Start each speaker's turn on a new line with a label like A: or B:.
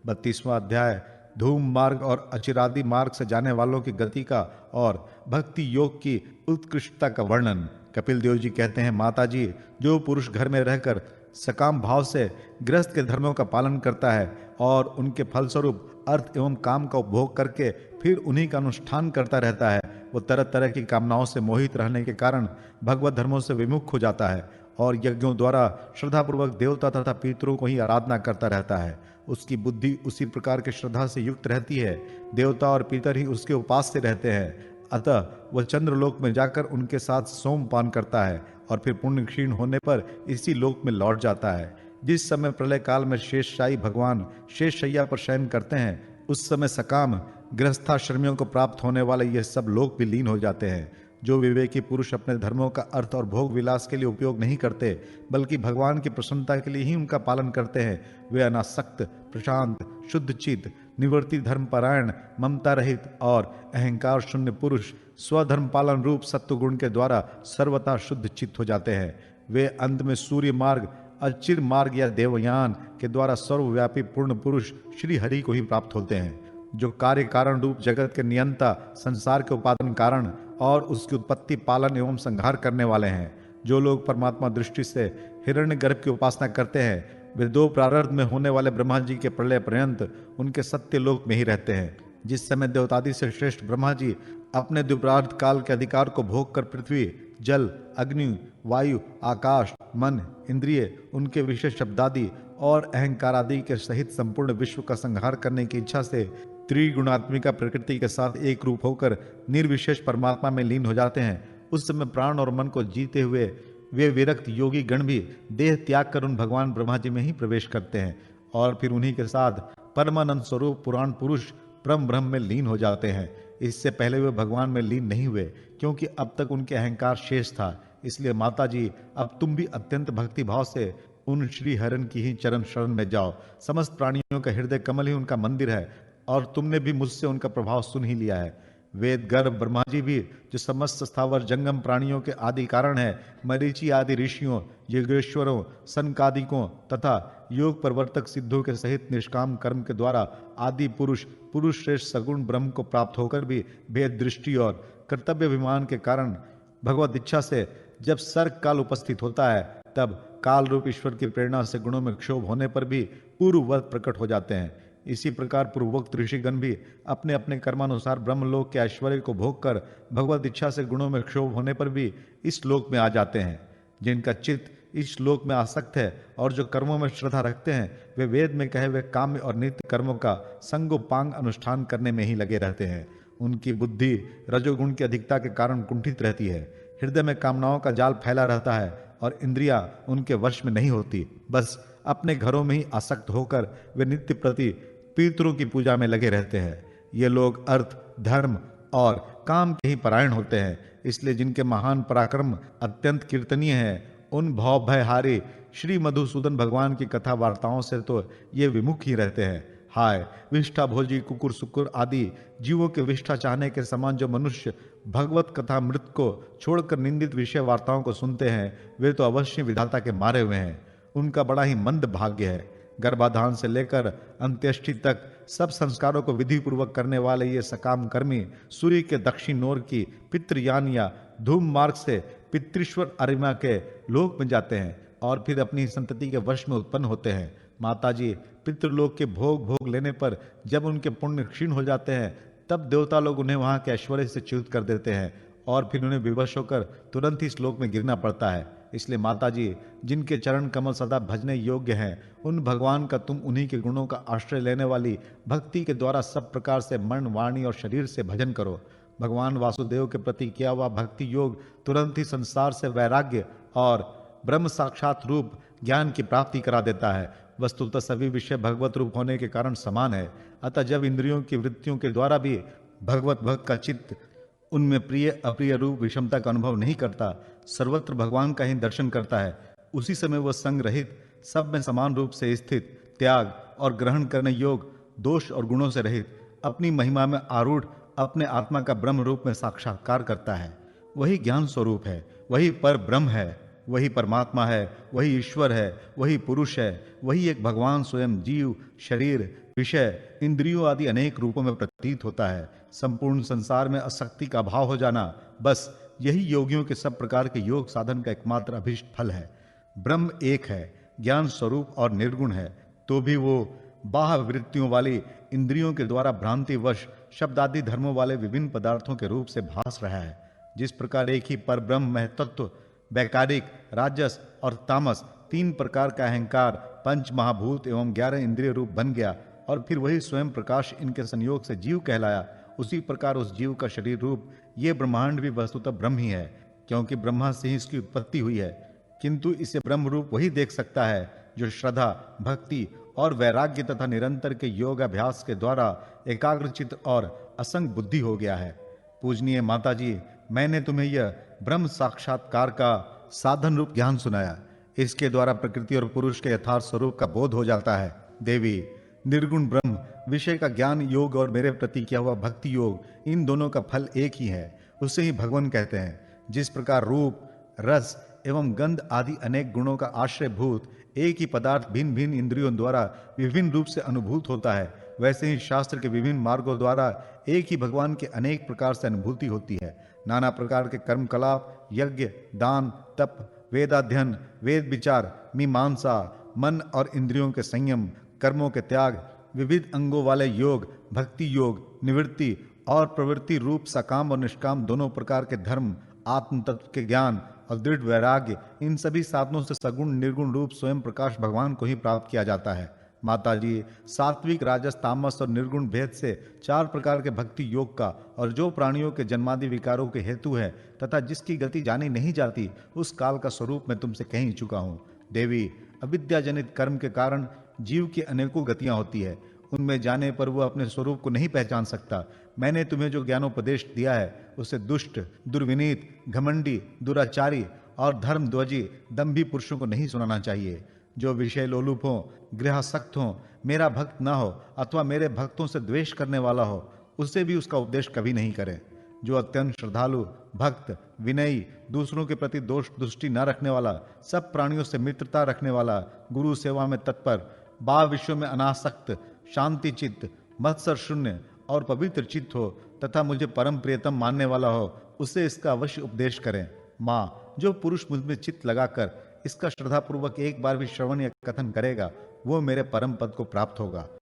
A: 32वां अध्याय धूम मार्ग और अचिरादि मार्ग से जाने वालों की गति का और भक्ति योग की उत्कृष्टता का वर्णन। कपिल देव जी कहते हैं, माता जी, जो पुरुष घर में रहकर सकाम भाव से गृहस्थ के धर्मों का पालन करता है और उनके फलस्वरूप अर्थ एवं काम का उपभोग करके फिर उन्हीं का अनुष्ठान करता रहता है, वो तरह तरह की कामनाओं से मोहित रहने के कारण भगवत धर्मों से विमुख हो जाता है और यज्ञों द्वारा श्रद्धापूर्वक देवता तथा पितरों को ही आराधना करता रहता है। उसकी बुद्धि उसी प्रकार की श्रद्धा से युक्त रहती है, देवता और पितर ही उसके उपास्य रहते हैं। अतः वह चंद्रलोक में जाकर उनके साथ सोमपान करता है और फिर पुण्य क्षीण होने पर इसी लोक में लौट जाता है। जिस समय प्रलय काल में शेषशायी भगवान शेष शैया पर शयन करते हैं, उस समय सकाम गृहस्थाश्रमियों को प्राप्त होने वाले ये सब लोक भी लीन हो जाते हैं। जो विवेकी पुरुष अपने धर्मों का अर्थ और भोग विलास के लिए उपयोग नहीं करते, बल्कि भगवान की प्रसन्नता के लिए ही उनका पालन करते हैं, वे अनासक्त, प्रशांत, शुद्ध चित्त, निवर्ती धर्मपरायण, ममता रहित और अहंकार शून्य पुरुष स्वधर्म पालन रूप सत्वगुण के द्वारा सर्वथा शुद्ध चित्त हो जाते हैं। वे अंत में सूर्य मार्ग, अचिर मार्ग या देवयान के द्वारा सर्वव्यापी पूर्ण पुरुष श्री हरि को ही प्राप्त होते हैं, जो कार्य कारण रूप जगत के नियंता, संसार के उपादान कारण और उसकी उत्पत्ति, पालन एवं संहार करने वाले हैं। जो लोग परमात्मा दृष्टि से हिरण्यगर्भ की उपासना करते हैं, वे दो प्रारब्ध में होने वाले ब्रह्मा जी के प्रलय पर्यंत उनके सत्य लोक में ही रहते हैं। जिस समय देवतादि से श्रेष्ठ ब्रह्मा जी अपने द्विप्रार्ध काल के अधिकार को भोग कर पृथ्वी, जल, अग्नि, वायु, आकाश, मन, इंद्रिय, उनके विशेष शब्दादि और अहंकार आदि के सहित संपूर्ण विश्व का संहार करने की इच्छा से त्रिगुणात्मिका प्रकृति के साथ एक रूप होकर निर्विशेष परमात्मा में लीन हो जाते हैं, उस समय प्राण और मन को जीते हुए वे विरक्त योगी गण भी देह त्याग कर उन भगवान ब्रह्मा जी में ही प्रवेश करते हैं और फिर उन्हीं के साथ परमानंद स्वरूप पुराण पुरुष परम ब्रह्म में लीन हो जाते हैं। इससे पहले वे भगवान में लीन नहीं हुए, क्योंकि अब तक उनके अहंकार शेष था। इसलिए माता जी, अब तुम भी अत्यंत भक्ति भाव से उन श्री हरण की ही चरण शरण में जाओ। समस्त प्राणियों का हृदय कमल ही उनका मंदिर है और तुमने भी मुझसे उनका प्रभाव सुन ही लिया है। वेद गर्भ ब्रह्मा जी भी, जो समस्त स्थावर जंगम प्राणियों के आदि कारण है, मरीचि आदि ऋषियों, योगेश्वरों, सनकादिकों तथा योग प्रवर्तक सिद्धों के सहित निष्काम कर्म के द्वारा आदि पुरुष श्रेष्ठ सगुण ब्रह्म को प्राप्त होकर भी भेद दृष्टि और कर्तव्य अभिमान के कारण भगवत इच्छा से जब सर्ग काल उपस्थित होता है, तब काल रूप ईश्वर की प्रेरणा से गुणों में क्षोभ होने पर भी पूर्ववत प्रकट हो जाते हैं। इसी प्रकार पूर्वोक्त ऋषिगण भी अपने अपने कर्मानुसार ब्रह्मलोक के ऐश्वर्य को भोग कर भगवत इच्छा से गुणों में क्षोभ होने पर भी इस लोक में आ जाते हैं। जिनका चित्त इस लोक में आसक्त है और जो कर्मों में श्रद्धा रखते हैं, वे वेद में कहे हुए काम्य और नित्य कर्मों का संगोपांग अनुष्ठान करने में ही लगे रहते हैं। उनकी बुद्धि रजोगुण की अधिकता के कारण कुंठित रहती है, हृदय में कामनाओं का जाल फैला रहता है और इंद्रियां उनके वश में नहीं होती। बस अपने घरों में ही आसक्त होकर वे नित्य प्रति पितरों की पूजा में लगे रहते हैं। ये लोग अर्थ, धर्म और काम के ही परायण होते हैं। इसलिए जिनके महान पराक्रम अत्यंत कीर्तनीय है, उन भव भयहारी श्री मधुसूदन भगवान की कथा वार्ताओं से तो ये विमुख ही रहते हैं। हाय, विष्ठा भोजी कुकुर सुकुर आदि जीवों के विष्ठा चाहने के समान जो मनुष्य भगवत कथा मृत को छोड़कर निंदित विषय वार्ताओं को सुनते हैं, वे तो अवश्य विधाता के मारे हुए हैं। उनका बड़ा ही मंद भाग्य है। गर्भाधान से लेकर अंत्येष्टि तक सब संस्कारों को विधि पूर्वक करने वाले ये सकाम कर्मी सूर्य के दक्षिण ओर की पितृयान या धूम मार्ग से पितृश्वर अरिमा के लोक में जाते हैं और फिर अपनी संतति के वश में उत्पन्न होते हैं। माताजी, पितृलोक के भोग लेने पर जब उनके पुण्य क्षीण हो जाते हैं, तब देवता लोग उन्हें वहां के ऐश्वर्य से च्युत कर देते हैं और फिर उन्हें विवश होकर तुरंत ही श्लोक में गिरना पड़ता है। इसलिए माताजी, जिनके चरण कमल सदा भजने योग्य हैं, उन भगवान का तुम उन्हीं के गुणों का आश्रय लेने वाली भक्ति के द्वारा सब प्रकार से मन, वाणी और शरीर से भजन करो। भगवान वासुदेव के प्रति किया हुआ भक्ति योग तुरंत ही संसार से वैराग्य और ब्रह्म साक्षात रूप ज्ञान की प्राप्ति करा देता है। वस्तुतः सभी विषय भगवत रूप होने के कारण समान है। अतः जब इंद्रियों की वृत्तियों के द्वारा भी भगवत भक्त का चित्त उनमें प्रिय अप्रिय रूप विषमता का अनुभव नहीं करता, सर्वत्र भगवान का ही दर्शन करता है, उसी समय वह संग रहित, सब में समान रूप से स्थित, त्याग और ग्रहण करने योग, दोष और गुणों से रहित, अपनी महिमा में आरूढ़ अपने आत्मा का ब्रह्म रूप में साक्षात्कार करता है। वही ज्ञान स्वरूप है, वही पर ब्रह्म है, वही परमात्मा है, वही ईश्वर है, वही पुरुष है, वही एक भगवान स्वयं जीव, शरीर, विषय इंद्रियों आदि अनेक रूपों में प्रतीत होता है। संपूर्ण संसार में आसक्ति का भाव हो जाना, बस यही योगियों के सब प्रकार के योग साधन का एकमात्र अभीष्ट फल है। ब्रह्म एक है, ज्ञान स्वरूप और निर्गुण है, तो भी वो बाह्य वृत्तियों वाली इंद्रियों के द्वारा भ्रांतिवश शब्द आदि धर्मों वाले विभिन्न पदार्थों के रूप से भास रहा है। जिस प्रकार एक ही पर ब्रह्म महतत्व वैकारिक, राजस और तामस तीन प्रकार का अहंकार, पंच महाभूत एवं 11 इंद्रिय रूप बन गया और फिर वही स्वयं प्रकाश इनके संयोग से जीव कहलाया, उसी प्रकार उस जीव का शरीर रूप ये ब्रह्मांड भी वस्तुतः ब्रह्म ही है, क्योंकि ब्रह्मा से ही इसकी उत्पत्ति हुई है। किंतु इसे ब्रह्म रूप वही देख सकता है जो श्रद्धा, भक्ति और वैराग्य तथा निरंतर के योग अभ्यास के द्वारा एकाग्रचित और असंग बुद्धि हो गया है। पूजनीय माता जी, मैंने तुम्हें यह ब्रह्म साक्षात्कार का साधन रूप ज्ञान सुनाया। इसके द्वारा प्रकृति और पुरुष के यथार्थ स्वरूप का बोध हो जाता है। देवी, निर्गुण ब्रह्म विषय का ज्ञान योग और मेरे प्रति किया हुआ भक्ति योग, इन दोनों का फल एक ही है, उसे ही भगवान कहते हैं। जिस प्रकार रूप, रस एवं गंध आदि अनेक गुणों का आश्रयभूत एक ही पदार्थ भिन्न भिन्न इंद्रियों द्वारा विभिन्न रूप से अनुभूत होता है, वैसे ही शास्त्र के विभिन्न मार्गों द्वारा एक ही भगवान के अनेक प्रकार से अनुभूति होती है। नाना प्रकार के कर्मकलाप, यज्ञ, दान, तप, वेदाध्ययन, वेद विचार, मीमांसा, मन और इंद्रियों के संयम, कर्मों के त्याग, विविध अंगों वाले योग, भक्ति योग, निवृत्ति और प्रवृत्ति रूप सकाम और निष्काम दोनों प्रकार के धर्म, आत्म तत्व के ज्ञान और दृढ़ वैराग्य, इन सभी साधनों से सगुण निर्गुण रूप स्वयं प्रकाश भगवान को ही प्राप्त किया जाता है। माता जी, सात्विक, राजस, तामस और निर्गुण भेद से 4 प्रकार के भक्ति योग का, और जो प्राणियों के जन्मादि विकारों के हेतु है तथा जिसकी गति जानी नहीं जाती, उस काल का स्वरूप मैं तुमसे कह ही चुका हूँ। देवी, अविद्या जनित कर्म के कारण जीव की अनेकों गतियां होती है, उनमें जाने पर वह अपने स्वरूप को नहीं पहचान सकता। मैंने तुम्हें जो ज्ञानोपदेश दिया है उसे दुष्ट, दुर्विनीत, घमंडी, दुराचारी और धर्मध्वजी, दंभी पुरुषों को नहीं सुनाना चाहिए। जो विषय लोलुप हो, गृहासक्त हो, मेरा भक्त न हो अथवा मेरे भक्तों से द्वेष करने वाला हो, उससे भी उसका उपदेश कभी नहीं करें। जो अत्यंत श्रद्धालु, भक्त, विनयी, दूसरों के प्रति दोष दृष्टि न रखने वाला, सब प्राणियों से मित्रता रखने वाला, गुरु सेवा में तत्पर, भाव विषयों में अनासक्त, शांति चित्त, मत्सर शून्य और पवित्र चित्त हो तथा मुझे परम प्रियतम मानने वाला हो, उसे इसका अवश्य उपदेश करें। माँ, जो पुरुष मुझ में चित्त लगाकर इसका श्रद्धापूर्वक एक बार भी श्रवण या कथन करेगा, वो मेरे परम पद को प्राप्त होगा।